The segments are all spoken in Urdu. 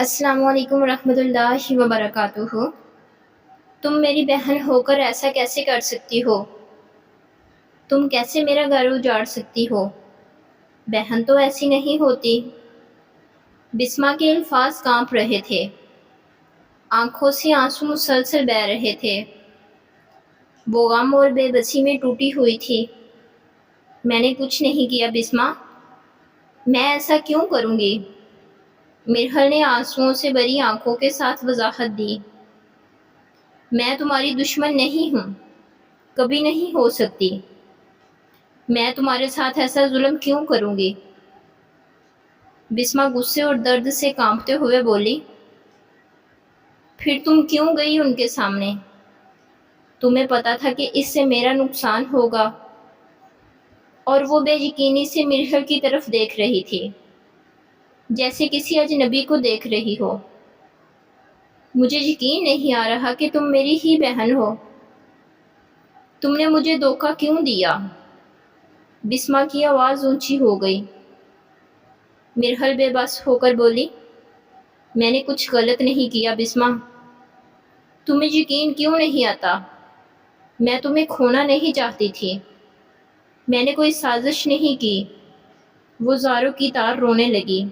السلام علیکم ورحمۃ اللہ وبرکاتہ۔ تم میری بہن ہو کر ایسا کیسے کر سکتی ہو؟ تم کیسے میرا گھر اجاڑ سکتی ہو؟ بہن تو ایسی نہیں ہوتی۔ بسمہ کے الفاظ کانپ رہے تھے، آنکھوں سے آنسو مسلسل بہہ رہے تھے، وہ غم اور بے بسی میں ٹوٹی ہوئی تھی۔ میں نے کچھ نہیں کیا بسمہ، میں ایسا کیوں کروں گی؟ مرحل نے آنسوؤں سے بھری آنکھوں کے ساتھ وضاحت دی۔ میں تمہاری دشمن نہیں ہوں، کبھی نہیں ہو سکتی۔ میں تمہارے ساتھ ایسا ظلم کیوں کروں گی؟ بسمہ غصے اور درد سے کانپتے ہوئے بولی، پھر تم کیوں گئی ان کے سامنے؟ تمہیں پتا تھا کہ اس سے میرا نقصان ہوگا۔ اور وہ بے یقینی سے مرحل کی طرف دیکھ رہی تھی، جیسے کسی اجنبی کو دیکھ رہی ہو۔ مجھے یقین نہیں آ رہا کہ تم میری ہی بہن ہو۔ تم نے مجھے دھوکہ کیوں دیا؟ بسمہ کی آواز اونچی ہو گئی۔ مرحل بے بس ہو کر بولی، میں نے کچھ غلط نہیں کیا بسمہ۔ تمہیں یقین کیوں نہیں آتا؟ میں تمہیں کھونا نہیں چاہتی تھی، میں نے کوئی سازش نہیں کی۔ وہ زاروں کی طرح رونے لگی،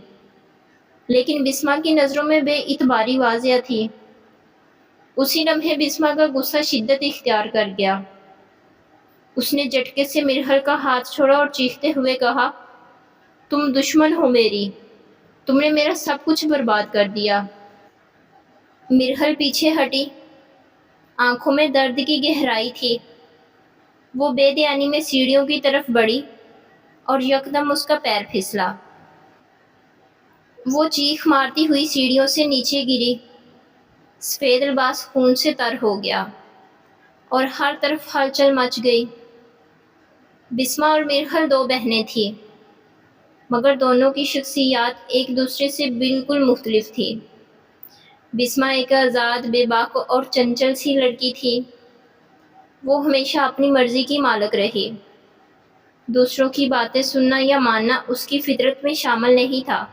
لیکن بسمہ کی نظروں میں بے اعتباری واضح تھی۔ اسی لمحے بسمہ کا غصہ شدت اختیار کر گیا۔ اس نے جھٹکے سے مرحل کا ہاتھ چھوڑا اور چیختے ہوئے کہا، تم دشمن ہو میری، تم نے میرا سب کچھ برباد کر دیا۔ مرحل پیچھے ہٹی، آنکھوں میں درد کی گہرائی تھی۔ وہ بے دھیانی میں سیڑھیوں کی طرف بڑھی اور یکدم اس کا پیر پھسلا۔ وہ چیخ مارتی ہوئی سیڑھیوں سے نیچے گری، سفید لباس خون سے تر ہو گیا اور ہر طرف ہلچل مچ گئی۔ بسمہ اور مرحل دو بہنیں تھیں، مگر دونوں کی شخصیات ایک دوسرے سے بالکل مختلف تھی۔ بسمہ ایک آزاد، بے باک اور چنچل سی لڑکی تھی۔ وہ ہمیشہ اپنی مرضی کی مالک رہی۔ دوسروں کی باتیں سننا یا ماننا اس کی فطرت میں شامل نہیں تھا۔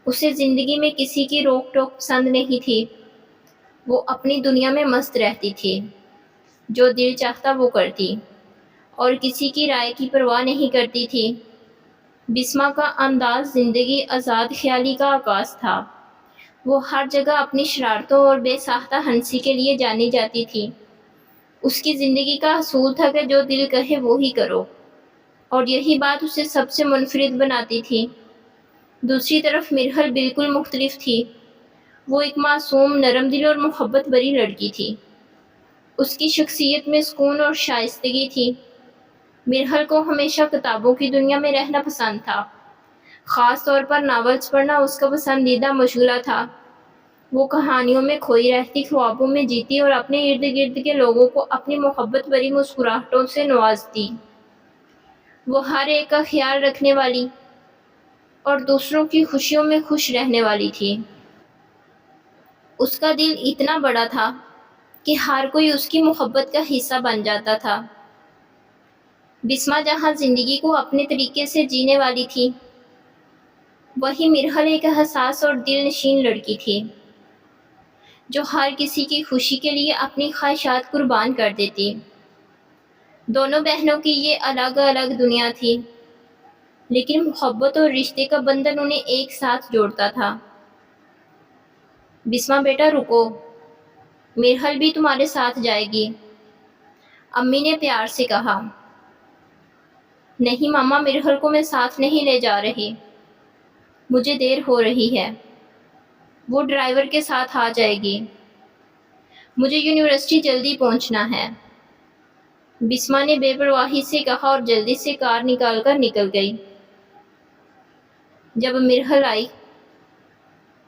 اسے زندگی میں کسی کی روک ٹوک پسند نہیں تھی۔ وہ اپنی دنیا میں مست رہتی تھی، جو دل چاہتا وہ کرتی، اور کسی کی رائے کی پرواہ نہیں کرتی تھی۔ بسمہ کا انداز زندگی آزاد خیالی کا عکاس تھا۔ وہ ہر جگہ اپنی شرارتوں اور بے ساختہ ہنسی کے لیے جانی جاتی تھی۔ اس کی زندگی کا اصول تھا کہ جو دل کہے وہی کرو، اور یہی بات اسے سب سے منفرد بناتی تھی۔ دوسری طرف مرحل بالکل مختلف تھی۔ وہ ایک معصوم، نرم دل اور محبت بھری لڑکی تھی۔ اس کی شخصیت میں سکون اور شائستگی تھی۔ مرحل کو ہمیشہ کتابوں کی دنیا میں رہنا پسند تھا۔ خاص طور پر ناولز پڑھنا اس کا پسندیدہ مشغلہ تھا۔ وہ کہانیوں میں کھوئی رہتی، خوابوں میں جیتی اور اپنے ارد گرد کے لوگوں کو اپنی محبت بھری مسکراہٹوں سے نوازتی۔ وہ ہر ایک کا خیال رکھنے والی اور دوسروں کی خوشیوں میں خوش رہنے والی تھی۔ اس کا دل اتنا بڑا تھا کہ ہر کوئی اس کی محبت کا حصہ بن جاتا تھا۔ بسمہ جہاں زندگی کو اپنے طریقے سے جینے والی تھی، وہیں مرحل ایک حساس اور دل نشین لڑکی تھی، جو ہر کسی کی خوشی کے لیے اپنی خواہشات قربان کر دیتی۔ دونوں بہنوں کی یہ الگ الگ دنیا تھی، لیکن محبت اور رشتے کا بندھن انہیں ایک ساتھ جوڑتا تھا۔ بسمہ بیٹا رکو، مرحل بھی تمہارے ساتھ جائے گی، امی نے پیار سے کہا۔ نہیں ماما، مرحل کو میں ساتھ نہیں لے جا رہی، مجھے دیر ہو رہی ہے، وہ ڈرائیور کے ساتھ آ جائے گی، مجھے یونیورسٹی جلدی پہنچنا ہے، بسمہ نے بے پرواہی سے کہا اور جلدی سے کار نکال کر نکل گئی۔ جب مرحل آئی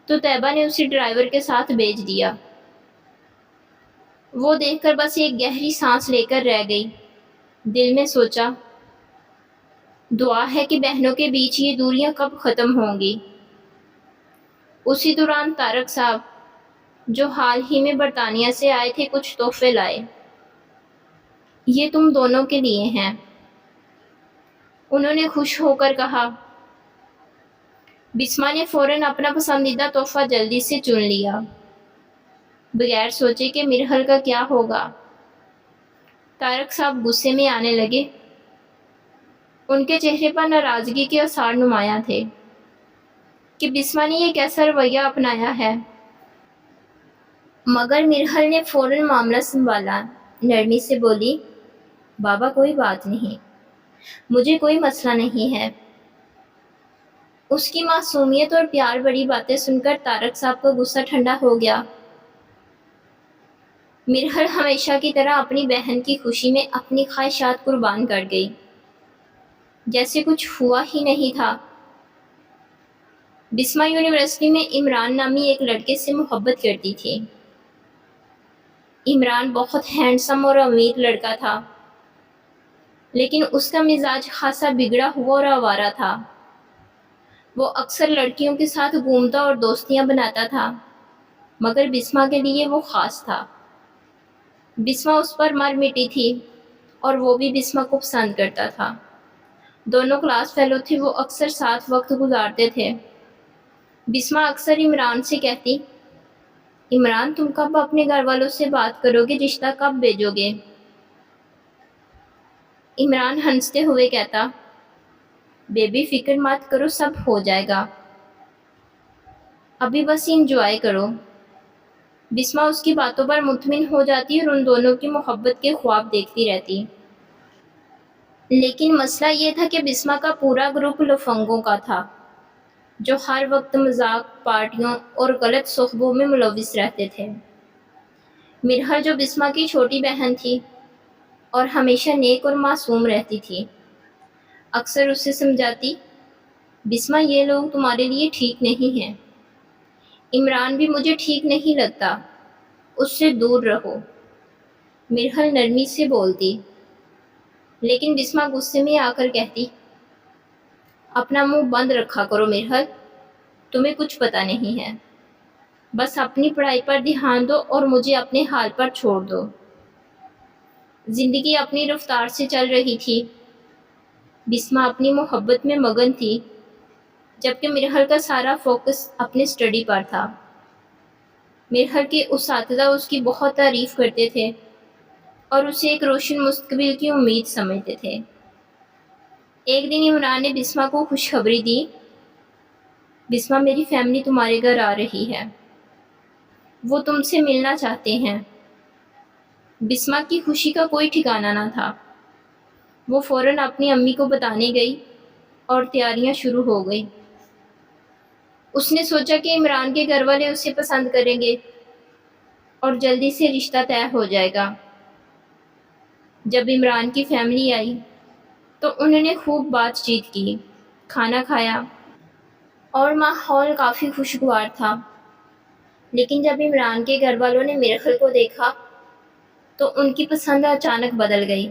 تو طیبہ نے اسے ڈرائیور کے ساتھ بھیج دیا۔ وہ دیکھ کر بس ایک گہری سانس لے کر رہ گئی۔ دل میں سوچا، دعا ہے کہ بہنوں کے بیچ یہ دوریاں کب ختم ہوں گی۔ اسی دوران طارق صاحب، جو حال ہی میں برطانیہ سے آئے تھے، کچھ تحفے لائے۔ یہ تم دونوں کے لیے ہیں، انہوں نے خوش ہو کر کہا۔ بسما نے فوراً اپنا پسندیدہ تحفہ جلدی سے چن لیا، بغیر سوچے کہ مرحل کا کیا ہوگا۔ طارق صاحب غصے میں آنے لگے۔ ان کے چہرے پر ناراضگی کے آثار نمایاں تھے کہ بسما نے یہ کیسا رویہ اپنایا ہے۔ مگر مرحل نے فوراً معاملہ سنبھالا، نرمی سے بولی، بابا کوئی بات نہیں، مجھے کوئی مسئلہ نہیں ہے۔ اس کی معصومیت اور پیار بڑی باتیں سن کر طارق صاحب کا غصہ ٹھنڈا ہو گیا۔ مرحل ہمیشہ کی طرح اپنی بہن کی خوشی میں اپنی خواہشات قربان کر گئی، جیسے کچھ ہوا ہی نہیں تھا۔ بسما یونیورسٹی میں عمران نامی ایک لڑکے سے محبت کرتی تھی۔ عمران بہت ہینڈسم اور امیر لڑکا تھا، لیکن اس کا مزاج خاصا بگڑا ہوا اور آوارہ تھا۔ وہ اکثر لڑکیوں کے ساتھ گھومتا اور دوستیاں بناتا تھا، مگر بسما کے لیے وہ خاص تھا۔ بسما اس پر مر مٹی تھی اور وہ بھی بسما کو پسند کرتا تھا۔ دونوں کلاس فیلو تھے، وہ اکثر ساتھ وقت گزارتے تھے۔ بسما اکثر عمران سے کہتی، عمران تم کب اپنے گھر والوں سے بات کرو گے، رشتہ کب بھیجو گے؟ عمران ہنستے ہوئے کہتا، بیبی فکر مت کرو، سب ہو جائے گا، ابھی بس انجوائے کرو۔ بسما اس کی باتوں پر مطمئن ہو جاتی اور ان دونوں کی محبت کے خواب دیکھتی رہتی۔ لیکن مسئلہ یہ تھا کہ بسما کا پورا گروپ لفنگوں کا تھا، جو ہر وقت مذاق، پارٹیوں اور غلط صحبوں میں ملوث رہتے تھے۔ مرحل جو بسما کی چھوٹی بہن تھی اور ہمیشہ نیک اور معصوم رہتی تھی، اکثر اسے سمجھاتی، بسما یہ لوگ تمہارے لیے ٹھیک نہیں ہیں، عمران بھی مجھے ٹھیک نہیں لگتا، اس سے دور رہو۔ مرحل نرمی سے بولتی، لیکن بسما غصے میں آ کر کہتی، اپنا منہ بند رکھا کرو مرحل، تمہیں کچھ پتہ نہیں ہے، بس اپنی پڑھائی پر دھیان دو اور مجھے اپنے حال پر چھوڑ دو۔ زندگی اپنی رفتار سے چل رہی تھی۔ بسما اپنی محبت میں مگن تھی، جبکہ مرحل کا سارا فوکس اپنے اسٹڈی پر تھا۔ مرحل کے اساتذہ اس کی بہت تعریف کرتے تھے اور اسے ایک روشن مستقبل کی امید سمجھتے تھے۔ ایک دن عمران نے بسما کو خوشخبری دی، بسما میری فیملی تمہارے گھر آ رہی ہے، وہ تم سے ملنا چاہتے ہیں۔ بسما کی خوشی کا کوئی ٹھکانہ نہ تھا۔ وہ فوراً اپنی امی کو بتانے گئی اور تیاریاں شروع ہو گئی۔ اس نے سوچا کہ عمران کے گھر والے اسے پسند کریں گے اور جلدی سے رشتہ طے ہو جائے گا۔ جب عمران کی فیملی آئی تو انہوں نے خوب بات چیت کی، کھانا کھایا اور ماحول کافی خوشگوار تھا۔ لیکن جب عمران کے گھر والوں نے مرحل کو دیکھا تو ان کی پسند اچانک بدل گئی۔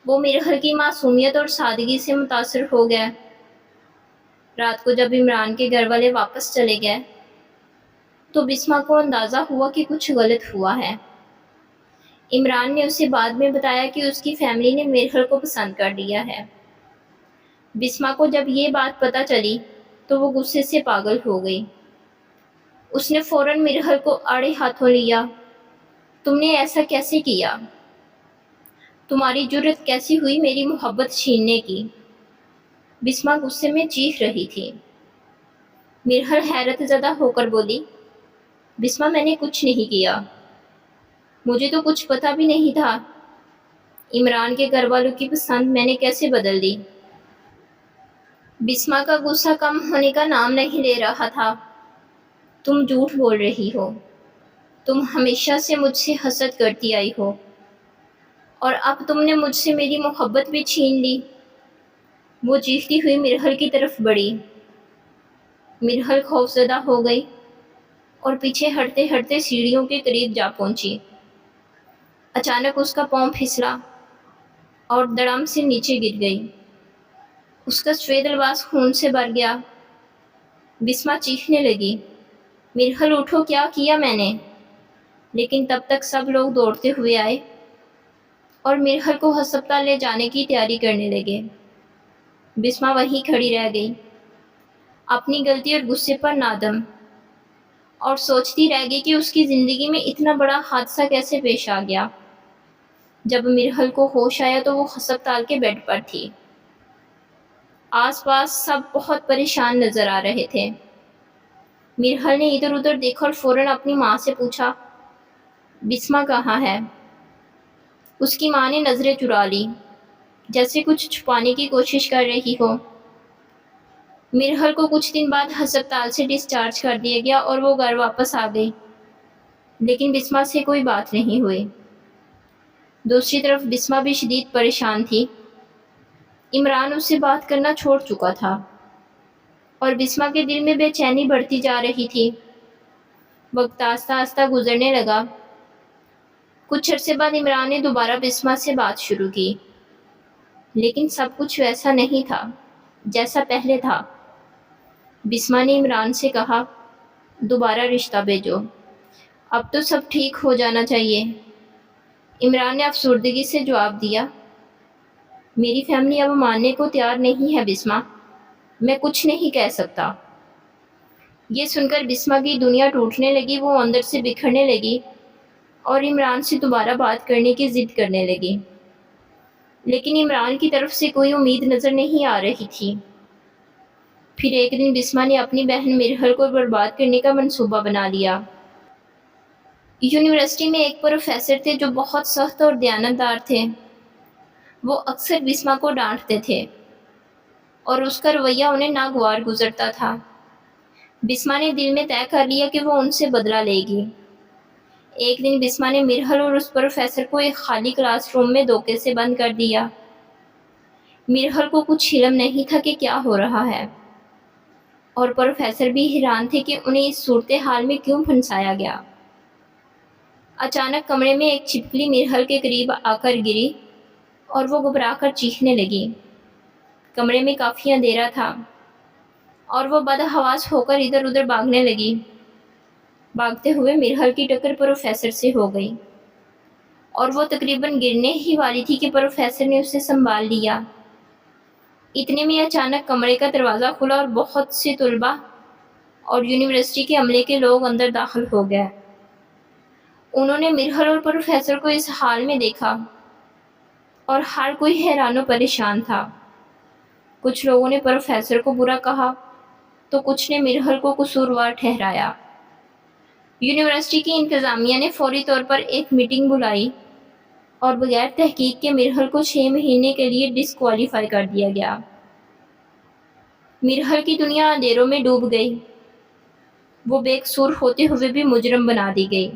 وہ مرحل کی معصومیت اور سادگی سے متاثر ہو گئے۔ رات کو جب عمران کے گھر والے واپس چلے گئے تو بسما کو اندازہ ہوا کہ کچھ غلط ہوا ہے۔ عمران نے اسے بعد میں بتایا کہ اس کی فیملی نے مرحل کو پسند کر لیا ہے۔ بسما کو جب یہ بات پتہ چلی تو وہ غصے سے پاگل ہو گئی۔ اس نے فوراً مرحل کو آڑے ہاتھوں لیا، تم نے ایسا کیسے کیا؟ تمہاری جرأت کیسی ہوئی میری محبت چھیننے کی؟ بسما غصے میں چیخ رہی تھی۔ مرحل حیرت زدہ ہو کر بولی، بسما میں نے کچھ نہیں کیا، مجھے تو کچھ پتہ بھی نہیں تھا، عمران کے گھر والوں کی پسند میں نے کیسے بدل دی؟ بسما کا غصہ کم ہونے کا نام نہیں لے رہا تھا۔ تم جھوٹ بول رہی ہو، تم ہمیشہ سے مجھ سے حسد کرتی آئی ہو اور اب تم نے مجھ سے میری محبت بھی چھین لی۔ وہ چیختی ہوئی مرحل کی طرف بڑھی۔ مرحل خوفزدہ ہو گئی اور پیچھے ہٹتے ہٹتے سیڑھیوں کے قریب جا پہنچی۔ اچانک اس کا پاؤں پھسلا اور دڑم سے نیچے گر گئی۔ اس کا سفید لباس خون سے بھر گیا۔ بسما چیخنے لگی، مرحل اٹھو، کیا کیا میں نے؟ لیکن تب تک سب لوگ دوڑتے ہوئے آئے اور مرحل کو ہسپتال لے جانے کی تیاری کرنے لگے۔ بسما وہیں کھڑی رہ گئی۔ اپنی غلطی اور غصے پر نادم، اور سوچتی رہ گئی کہ اس کی زندگی میں اتنا بڑا حادثہ کیسے پیش آ گیا۔ جب مرحل کو ہوش آیا تو وہ ہسپتال کے بیڈ پر تھی۔ آس پاس سب بہت پریشان نظر آ رہے تھے۔ مرحل نے ادھر ادھر دیکھا اور فوراً اپنی ماں سے پوچھا، بسمہ کہاں ہے؟ اس کی ماں نے نظریں چرا لی، جیسے کچھ چھپانے کی کوشش کر رہی ہو۔ مرحل کو کچھ دن بعد ہسپتال سے ڈسچارج کر دیا گیا اور وہ گھر واپس آ گئی، لیکن بسمہ سے کوئی بات نہیں ہوئی۔ دوسری طرف بسمہ بھی شدید پریشان تھی۔ عمران اس سے بات کرنا چھوڑ چکا تھا اور بسمہ کے دل میں بے چینی بڑھتی جا رہی تھی۔ وقت آہستہ آہستہ گزرنے لگا۔ کچھ عرصے بعد عمران نے دوبارہ بسمہ سے بات شروع کی، لیکن سب کچھ ویسا نہیں تھا جیسا پہلے تھا۔ بسمہ نے عمران سے کہا، دوبارہ رشتہ بھیجو، اب تو سب ٹھیک ہو جانا چاہیے۔ عمران نے افسردگی سے جواب دیا، میری فیملی اب ماننے کو تیار نہیں ہے بسمہ، میں کچھ نہیں کہہ سکتا۔ یہ سن کر بسمہ کی دنیا ٹوٹنے لگی، وہ اندر سے بکھرنے لگی اور عمران سے دوبارہ بات کرنے کی ضد کرنے لگی، لیکن عمران کی طرف سے کوئی امید نظر نہیں آ رہی تھی۔ پھر ایک دن بسمہ نے اپنی بہن مرحل کو برباد کرنے کا منصوبہ بنا لیا۔ یونیورسٹی میں ایک پروفیسر تھے جو بہت سخت اور دیانتدار تھے۔ وہ اکثر بسمہ کو ڈانٹتے تھے اور اس کا رویہ انہیں ناگوار گزرتا تھا۔ بسمہ نے دل میں طے کر لیا کہ وہ ان سے بدلہ لے گی۔ ایک دن بسمہ نے مرحل اور اس پروفیسر کو ایک خالی کلاس روم میں دھوکے سے بند کر دیا۔ مرحل کو کچھ علم نہیں تھا کہ کیا ہو رہا ہے، اور پروفیسر بھی حیران تھے کہ انہیں اس صورتحال میں کیوں پھنسایا گیا۔ اچانک کمرے میں ایک چھپکلی مرحل کے قریب آ کر گری اور وہ گھبرا کر چیخنے لگی۔ کمرے میں کافی اندھیرا تھا اور وہ بدحواس ہو کر ادھر ادھر بھاگنے لگی۔ بھاگتے ہوئے مرحل کی ٹکر پروفیسر سے ہو گئی اور وہ تقریباً گرنے ہی والی تھی کہ پروفیسر نے اسے سنبھال لیا۔ اتنے میں اچانک کمرے کا دروازہ کھلا اور بہت سے طلباء اور یونیورسٹی کے عملے کے لوگ اندر داخل ہو گئے۔ انہوں نے مرحل اور پروفیسر کو اس حال میں دیکھا اور ہر کوئی حیران و پریشان تھا۔ کچھ لوگوں نے پروفیسر کو برا کہا تو کچھ نے مرحل کو قصوروار ٹھہرایا۔ یونیورسٹی کی انتظامیہ نے فوری طور پر ایک میٹنگ بلائی اور بغیر تحقیق کے مرحل کو 6 مہینے کے لیے ڈسکوالیفائی کر دیا گیا۔ مرحل کی دنیا اندھیروں میں ڈوب گئی۔ وہ بے قصور ہوتے ہوئے بھی مجرم بنا دی گئی۔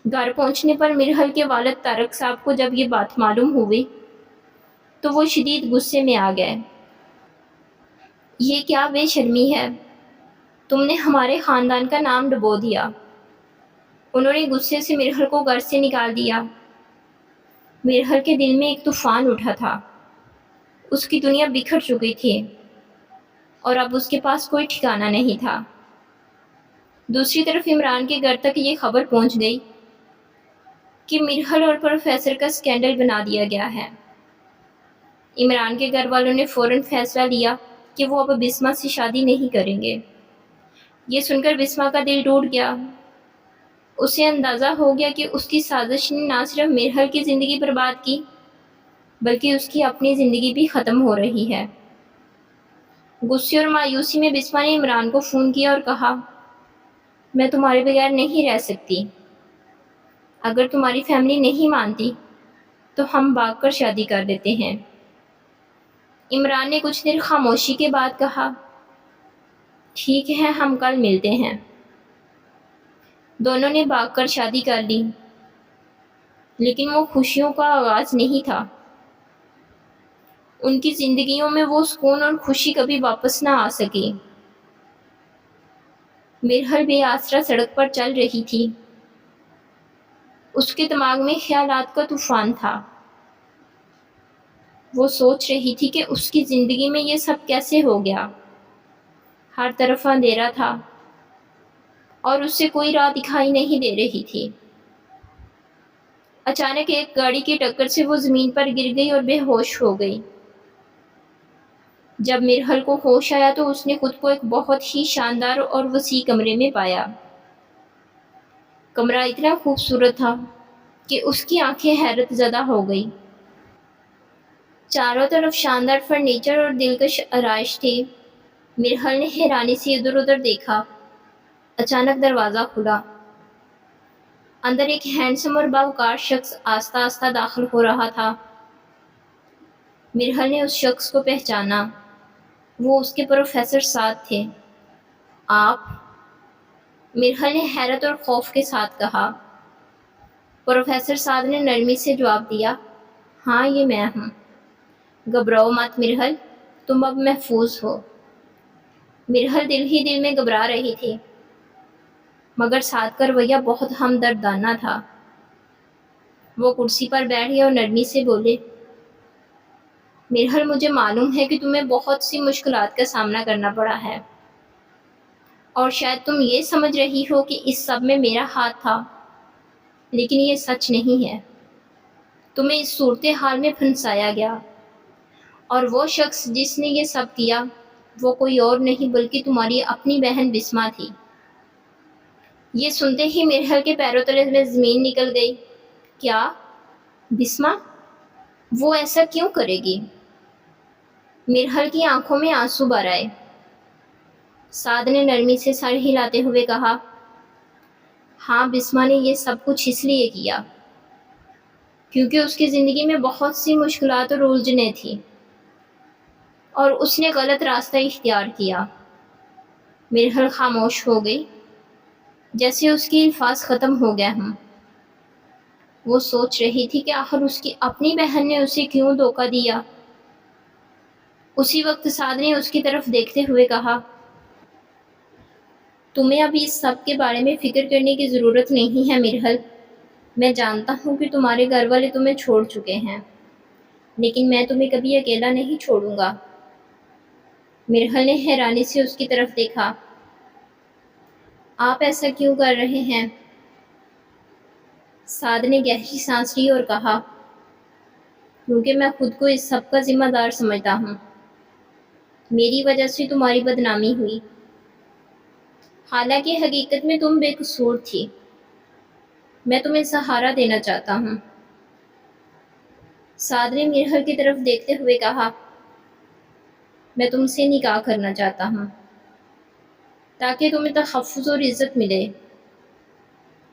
گھر پہنچنے پر مرحل کے والد طارق صاحب کو جب یہ بات معلوم ہوئی تو وہ شدید غصے میں آ گئے۔ یہ کیا بے شرمی ہے، تم نے ہمارے خاندان کا نام ڈبو دیا۔ انہوں نے غصے سے مرحل کو گھر سے نکال دیا۔ مرحل کے دل میں ایک طوفان اٹھا تھا۔ اس کی دنیا بکھر چکی تھی اور اب اس کے پاس کوئی ٹھکانہ نہیں تھا۔ دوسری طرف عمران کے گھر تک یہ خبر پہنچ گئی کہ مرحل اور پروفیسر کا سکینڈل بنا دیا گیا ہے۔ عمران کے گھر والوں نے فوراً فیصلہ لیا کہ وہ اب بسمہ سے شادی نہیں کریں گے۔ یہ سن کر بسمہ کا دل ٹوٹ گیا۔ اسے اندازہ ہو گیا کہ اس کی سازش نے نہ صرف مرحل کی زندگی برباد کی بلکہ اس کی اپنی زندگی بھی ختم ہو رہی ہے۔ غصے اور مایوسی میں بسمہ نے عمران کو فون کیا اور کہا، میں تمہارے بغیر نہیں رہ سکتی۔ اگر تمہاری فیملی نہیں مانتی تو ہم بھاگ کر شادی کر دیتے ہیں۔ عمران نے کچھ دیر خاموشی کے بعد کہا، ٹھیک ہے، ہم کل ملتے ہیں۔ دونوں نے بھاگ کر شادی کر لی، لیکن وہ خوشیوں کا آغاز نہیں تھا۔ ان کی زندگیوں میں وہ سکون اور خوشی کبھی واپس نہ آ سکی۔ مرحل بے آسرا سڑک پر چل رہی تھی۔ اس کے دماغ میں خیالات کا طوفان تھا۔ وہ سوچ رہی تھی کہ اس کی زندگی میں یہ سب کیسے ہو گیا۔ ہر طرف اندھیرا تھا اور اس سے کوئی راہ دکھائی نہیں دے رہی تھی۔ اچانک ایک گاڑی کی ٹکر سے وہ زمین پر گر گئی اور بے ہوش ہو گئی۔ جب مرحل کو ہوش آیا تو اس نے خود کو ایک بہت ہی شاندار اور وسیع کمرے میں پایا۔ کمرہ اتنا خوبصورت تھا کہ اس کی آنکھیں حیرت زدہ ہو گئی۔ چاروں طرف شاندار فرنیچر اور دلکش آرائش تھی۔ مرحل نے حیرانی سے ادھر ادھر دیکھا۔ اچانک دروازہ کھلا۔ اندر ایک ہینڈسم اور باوقار شخص آہستہ آہستہ داخل ہو رہا تھا۔ مرحل نے اس شخص کو پہچانا۔ وہ اس کے پروفیسر سعد تھے۔ آپ؟ مرحل نے حیرت اور خوف کے ساتھ کہا۔ پروفیسر سعد نے نرمی سے جواب دیا، ہاں یہ میں ہوں۔ گھبراؤ مت مرحل، تم اب محفوظ ہو۔ مرحل دل ہی دل میں گھبرا رہی تھی، مگر سعد کا رویہ بہت ہمدردانہ تھا۔ وہ کرسی پر بیٹھے اور نرمی سے بولے، مرحل مجھے معلوم ہے کہ تمہیں بہت سی مشکلات کا سامنا کرنا پڑا ہے، اور شاید تم یہ سمجھ رہی ہو کہ اس سب میں میرا ہاتھ تھا، لیکن یہ سچ نہیں ہے۔ تمہیں اس صورتحال میں پھنسایا گیا، اور وہ شخص جس نے یہ سب کیا وہ کوئی اور نہیں بلکہ تمہاری اپنی بہن بسمہ تھی۔ یہ سنتے ہی مرحل کے پیروں تلے میں زمین نکل گئی۔ کیا؟ بسمہ؟ وہ ایسا کیوں کرے گی؟ مرحل کی آنکھوں میں آنسو بھر آئے۔ سعد نے نرمی سے سر ہلاتے ہوئے کہا، ہاں بسمہ نے یہ سب کچھ اس لیے کیا کیونکہ اس کی زندگی میں بہت سی مشکلات اور الجھنیں تھیں، اور اس نے غلط راستہ اختیار کیا۔ مرحل خاموش ہو گئی، جیسے اس کے الفاظ ختم ہو گئے ہوں۔ وہ سوچ رہی تھی کہ آخر اس کی اپنی بہن نے اسے کیوں دھوکہ دیا۔ اسی وقت سعد نے اس کی طرف دیکھتے ہوئے کہا، تمہیں ابھی اس سب کے بارے میں فکر کرنے کی ضرورت نہیں ہے مرحل۔ میں جانتا ہوں کہ تمہارے گھر والے تمہیں چھوڑ چکے ہیں، لیکن میں تمہیں کبھی اکیلا نہیں چھوڑوں گا۔ مرحل نے حیرانی سے اس کی طرف دیکھا۔ آپ ایسا کیوں کر رہے ہیں؟ سعد نے گہری سانس لی اور کہا، کیونکہ میں خود کو اس سب کا ذمہ دار سمجھتا ہوں۔ میری وجہ سے تمہاری بدنامی ہوئی، حالانکہ حقیقت میں تم بے قصور تھی۔ میں تمہیں سہارا دینا چاہتا ہوں۔ سعد نے مرحل کی طرف دیکھتے ہوئے کہا، میں تم سے نکاح کرنا چاہتا ہوں تاکہ تمہیں تحفظ اور عزت ملے،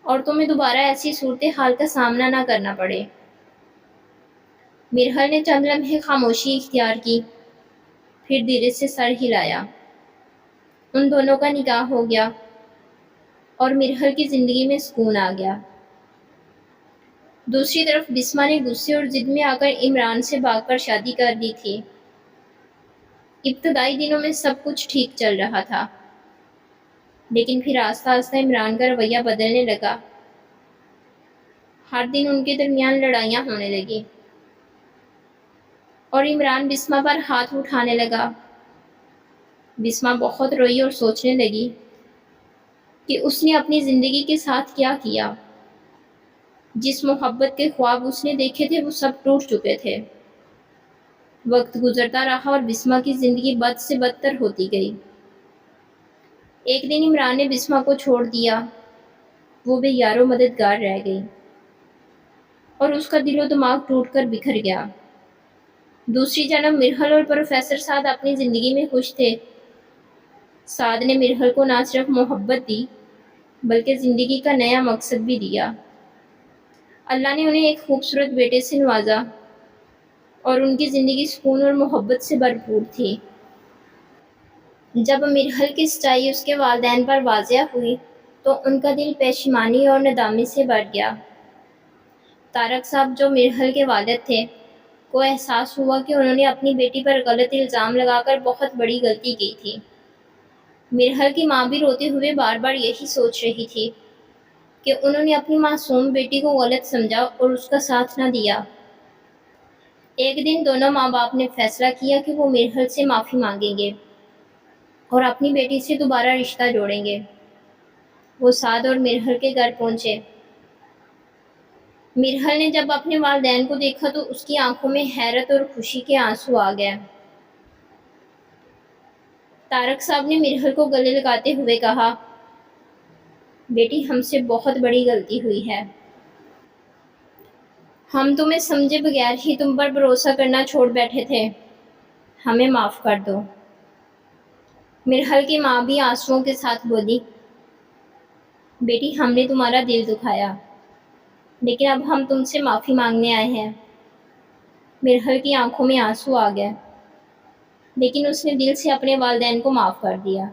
اور تمہیں دوبارہ ایسی صورتحال کا سامنا نہ کرنا پڑے۔ مرحل نے چند لمحے خاموشی اختیار کی، پھر دھیرے سے سر ہلایا۔ ان دونوں کا نکاح ہو گیا، اور مرحل کی زندگی میں سکون آ گیا۔ دوسری طرف بسمہ نے غصے اور ضد میں آ کر عمران سے بھاگ کر شادی کر لی تھی۔ ابتدائی دنوں میں سب کچھ ٹھیک چل رہا تھا، لیکن پھر آہستہ آہستہ عمران کا رویہ بدلنے لگا۔ ہر دن ان کے درمیان لڑائیاں ہونے لگیں، اور عمران بسمہ پر ہاتھ اٹھانے لگا۔ بسمہ بہت روئی اور سوچنے لگی کہ اس نے اپنی زندگی کے ساتھ کیا کیا۔ جس محبت کے خواب اس نے دیکھے تھے وہ سب ٹوٹ چکے تھے۔ وقت گزرتا رہا اور بسمہ کی زندگی بد سے بدتر ہوتی گئی۔ ایک دن عمران نے بسمہ کو چھوڑ دیا، وہ بے یار و مددگار رہ گئی، اور اس کا دل و دماغ ٹوٹ کر بکھر گیا۔ دوسری جانب مرحل اور پروفیسر سعد اپنی زندگی میں خوش تھے۔ سعد نے مرحل کو نہ صرف محبت دی بلکہ زندگی کا نیا مقصد بھی دیا۔ اللہ نے انہیں ایک خوبصورت بیٹے سے نوازا، اور ان کی زندگی سکون اور محبت سے بھرپور تھی۔ جب مرحل کی سچائی اس کے والدین پر واضح ہوئی تو ان کا دل پشیمانی اور ندامت سے بھر گیا۔ طارق صاحب جو مرحل کے والد تھے کو احساس ہوا کہ انہوں نے اپنی بیٹی پر غلط الزام لگا کر بہت بڑی غلطی کی تھی۔ مرحل کی ماں بھی روتے ہوئے بار بار یہی سوچ رہی تھی کہ انہوں نے اپنی معصوم بیٹی کو غلط سمجھا اور اس کا ساتھ نہ دیا۔ ایک دن دونوں ماں باپ نے فیصلہ کیا کہ وہ مرحل سے معافی مانگیں گے اور اپنی بیٹی سے دوبارہ رشتہ جوڑیں گے۔ وہ سعد اور مرحل کے گھر پہنچے۔ مرحل نے جب اپنے والدین کو دیکھا تو اس کی آنکھوں میں حیرت اور خوشی کے آنسو آ گئے۔ طارق صاحب نے مرحل کو گلے لگاتے ہوئے کہا، بیٹی ہم سے بہت بڑی غلطی ہوئی ہے، ہم تمہیں سمجھے بغیر ہی تم پر بھروسہ کرنا چھوڑ بیٹھے تھے، ہمیں معاف کر دو۔ مرحل کی ماں بھی آنسوؤں کے ساتھ بولی، بیٹی ہم نے تمہارا دل دکھایا، لیکن اب ہم تم سے معافی مانگنے آئے ہیں۔ مرحل کی آنکھوں میں آنسو آ گئے، لیکن اس نے دل سے اپنے والدین کو معاف کر دیا۔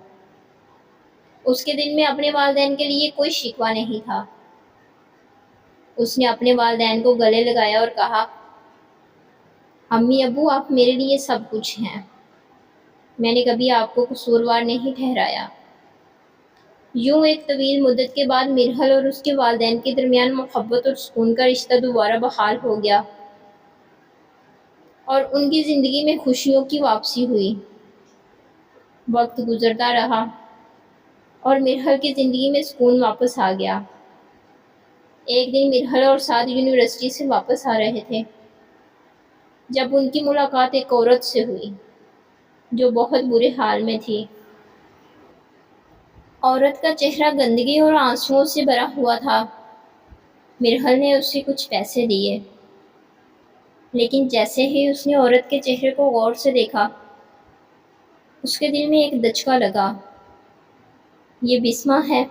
اس کے دل میں اپنے والدین کے لیے کوئی شکوہ نہیں تھا۔ اس نے اپنے والدین کو گلے لگایا اور کہا، امی ابو آپ میرے لیے سب کچھ ہیں، میں نے کبھی آپ کو قصوروار نہیں ٹھہرایا۔ یوں ایک طویل مدت کے بعد مرحل اور اس کے والدین کے درمیان محبت اور سکون کا رشتہ دوبارہ بحال ہو گیا اور ان کی زندگی میں خوشیوں کی واپسی ہوئی۔ وقت گزرتا رہا اور مرحل کی زندگی میں سکون واپس آ گیا۔ ایک دن مرحل اور سعد یونیورسٹی سے واپس آ رہے تھے جب ان کی ملاقات ایک عورت سے ہوئی جو بہت برے حال میں تھی۔ عورت کا چہرہ گندگی اور آنسوؤں سے بھرا ہوا تھا۔ مرحل نے اسے کچھ پیسے دیے، لیکن جیسے ہی اس نے عورت کے چہرے کو غور سے دیکھا، اس کے دل میں ایک دھچکا لگا۔ یہ بسمہ ہے،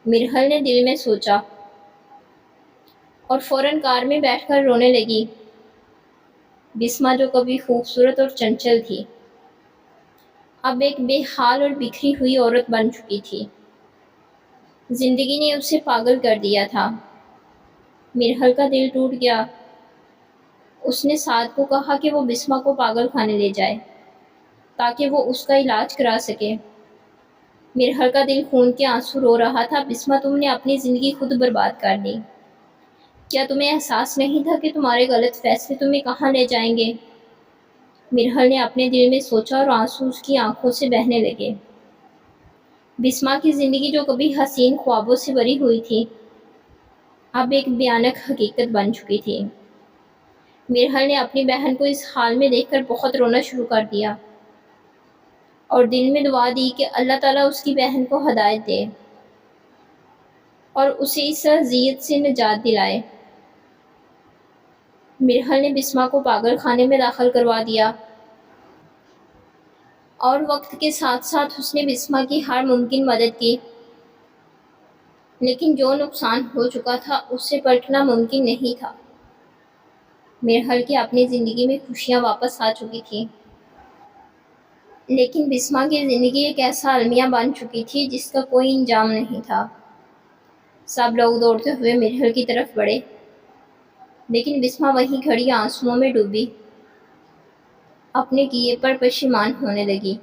مرحل نے دل میں سوچا، اور فوراً کار میں بیٹھ کر رونے لگی۔ بسمہ جو کبھی خوبصورت اور چنچل تھی، اب ایک بے حال اور بکھری ہوئی عورت بن چکی تھی۔ زندگی نے اسے پاگل کر دیا تھا۔ مرحل کا دل ٹوٹ گیا۔ اس نے سعد کو کہا کہ وہ بسمہ کو پاگل خانے لے جائے تاکہ وہ اس کا علاج کرا سکے۔ مرحل کا دل خون کے آنسو رو رہا تھا۔ بسمہ تم نے اپنی زندگی خود برباد کر لی۔ کیا تمہیں احساس نہیں تھا کہ تمہارے غلط فیصلے تمہیں کہاں لے جائیں گے؟ مرحل نے اپنے دل میں سوچا اور آنسو اس کی آنکھوں سے بہنے لگے۔ بسمہ کی زندگی جو کبھی حسین خوابوں سے بھری ہوئی تھی، اب ایک بھیانک حقیقت بن چکی تھی۔ مرحل نے اپنی بہن کو اس حال میں دیکھ کر بہت رونا شروع کر دیا اور دل میں دعا دی کہ اللہ تعالیٰ اس کی بہن کو ہدایت دے اور اسے اس اذیت سے نجات دلائے۔ مرحل نے بسمہ کو پاگل خانے میں داخل کروا دیا اور وقت کے ساتھ ساتھ اس نے بسمہ کی ہر ممکن مدد کی، لیکن جو نقصان ہو چکا تھا اس سے پلٹنا ممکن نہیں تھا۔ مرحل کی اپنی زندگی میں خوشیاں واپس آ چکی تھیں، لیکن بسمہ کی زندگی ایک ایسا المیہ بن چکی تھی جس کا کوئی انجام نہیں تھا۔ سب لوگ دوڑتے ہوئے مرحل کی طرف بڑھے، لیکن بسمہ وہیں کھڑی آنسوؤں میں ڈوبی اپنے کیے پر پشیمان ہونے لگی۔